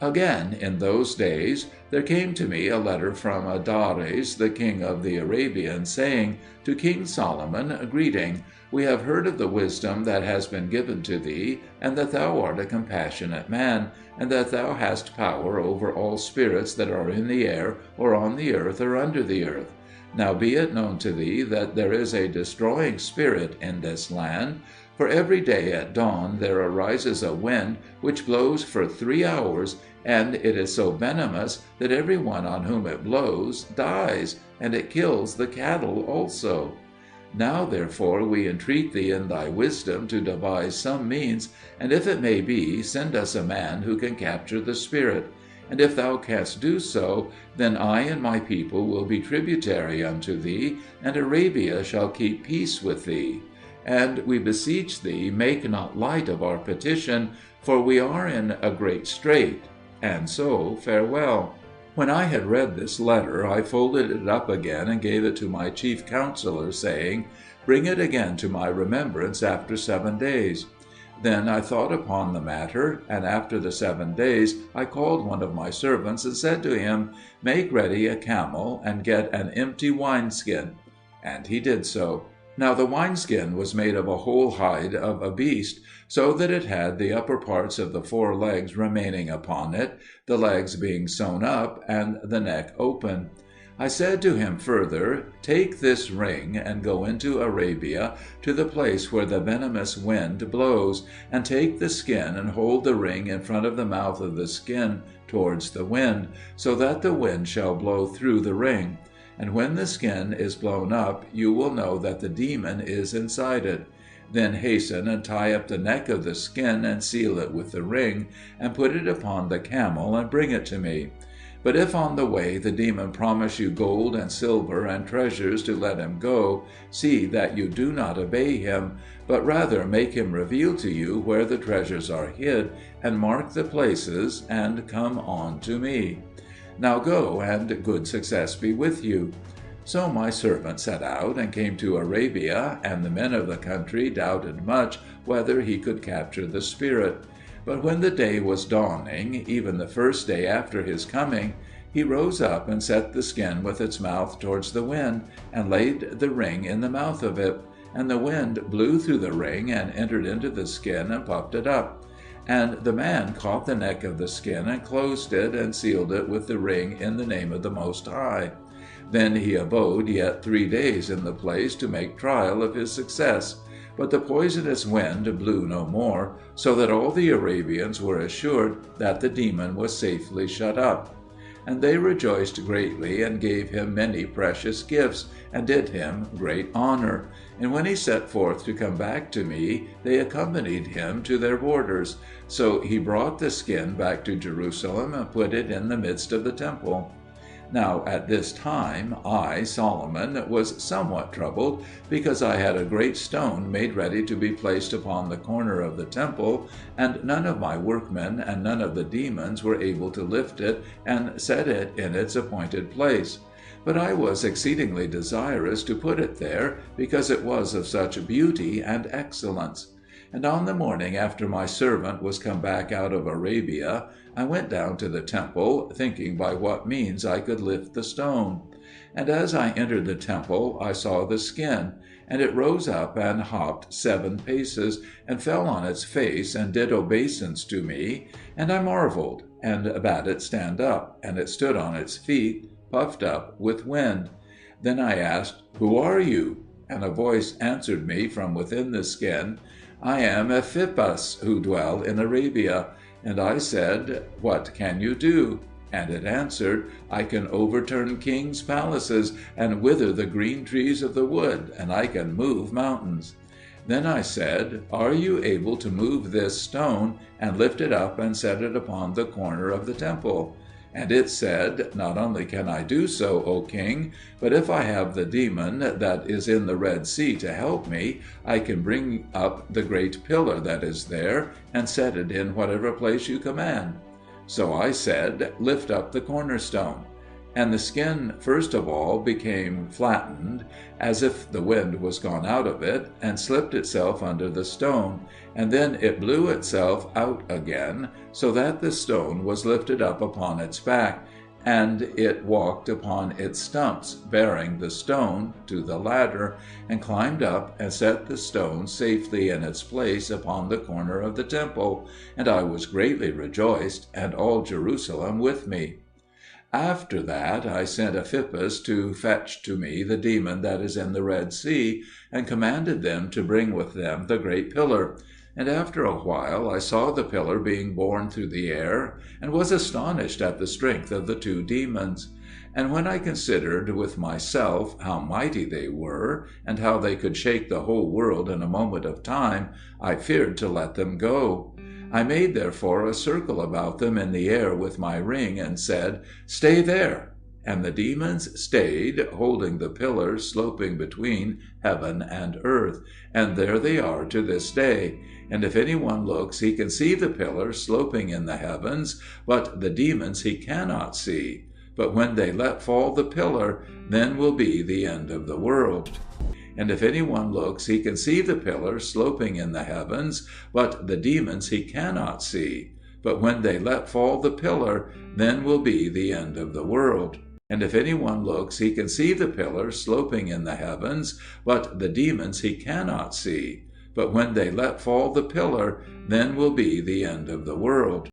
Again, in those days, there came to me a letter from Adares, the king of the Arabians, saying, To King Solomon, greeting. We have heard of the wisdom that has been given to thee, and that thou art a compassionate man, and that thou hast power over all spirits that are in the air, or on the earth, or under the earth. Now be it known to thee that there is a destroying spirit in this land. For every day at dawn there arises a wind which blows for 3 hours, and it is so venomous that every one on whom it blows dies, and it kills the cattle also. Now therefore we entreat thee in thy wisdom to devise some means, and if it may be, send us a man who can capture the spirit. And if thou canst do so, then I and my people will be tributary unto thee, and Arabia shall keep peace with thee. And we beseech thee, make not light of our petition, for we are in a great strait. And so farewell. When I had read this letter, I folded it up again and gave it to my chief counselor, saying, Bring it again to my remembrance after 7 days. Then I thought upon the matter, and after the 7 days I called one of my servants and said to him, Make ready a camel, and get an empty wineskin. And he did so. Now the wineskin was made of a whole hide of a beast, so that it had the upper parts of the 4 legs remaining upon it, the legs being sewn up, and the neck open. I said to him further, Take this ring, and go into Arabia, to the place where the venomous wind blows, and take the skin, and hold the ring in front of the mouth of the skin towards the wind, so that the wind shall blow through the ring. And when the skin is blown up, you will know that the demon is inside it. Then hasten and tie up the neck of the skin, and seal it with the ring, and put it upon the camel, and bring it to me. But if on the way the demon promise you gold and silver and treasures to let him go, see that you do not obey him, but rather make him reveal to you where the treasures are hid, and mark the places, and come on to me. Now go, and good success be with you. So my servant set out, and came to Arabia, and the men of the country doubted much whether he could capture the spirit. But when the day was dawning, even the first day after his coming, he rose up and set the skin with its mouth towards the wind, and laid the ring in the mouth of it. And the wind blew through the ring, and entered into the skin, and puffed it up. And the man caught the neck of the skin, and closed it, and sealed it with the ring in the name of the Most High. Then he abode yet 3 days in the place to make trial of his success. But the poisonous wind blew no more, so that all the Arabians were assured that the demon was safely shut up. And they rejoiced greatly, and gave him many precious gifts, and did him great honor. And when he set forth to come back to me, they accompanied him to their borders. So he brought the skin back to Jerusalem, and put it in the midst of the temple. Now at this time I, Solomon, was somewhat troubled, because I had a great stone made ready to be placed upon the corner of the temple, and none of my workmen and none of the demons were able to lift it and set it in its appointed place. But I was exceedingly desirous to put it there, because it was of such beauty and excellence. And on the morning after my servant was come back out of Arabia, I went down to the temple, thinking by what means I could lift the stone. And as I entered the temple, I saw the skin, and it rose up and hopped 7 paces, and fell on its face, and did obeisance to me. And I marveled, and bade it stand up, and it stood on its feet, puffed up with wind. Then I asked, Who are you? And a voice answered me from within the skin, I am Ephippas, who dwell in Arabia. And I said, What can you do? And it answered, I can overturn kings' palaces, and wither the green trees of the wood, and I can move mountains. Then I said, Are you able to move this stone, and lift it up and set it upon the corner of the temple? And it said, Not only can I do so, O king, but if I have the demon that is in the Red Sea to help me, I can bring up the great pillar that is there, and set it in whatever place you command. So I said, Lift up the cornerstone. And the skin first of all became flattened, as if the wind was gone out of it, and slipped itself under the stone, and then it blew itself out again, so that the stone was lifted up upon its back, and it walked upon its stumps, bearing the stone, to the ladder, and climbed up, and set the stone safely in its place upon the corner of the temple, and I was greatly rejoiced, and all Jerusalem with me. After that I sent Ephippas to fetch to me the demon that is in the Red Sea, and commanded them to bring with them the great pillar. And after a while I saw the pillar being borne through the air, and was astonished at the strength of the two demons. And when I considered with myself how mighty they were, and how they could shake the whole world in a moment of time, I feared to let them go. I made therefore a circle about them in the air with my ring, and said, "Stay there." And the demons stayed, holding the pillar sloping between heaven and earth, and there they are to this day. And if any one looks, he can see the pillar sloping in the heavens, but the demons he cannot see. But when they let fall the pillar, then will be the end of the world. And if any one looks, he can see the pillar sloping in the heavens, but the demons he cannot see. But when they let fall the pillar, then will be the end of the world. And if any one looks, he can see the pillar sloping in the heavens, but the demons he cannot see. But when they let fall the pillar, then will be the end of the world.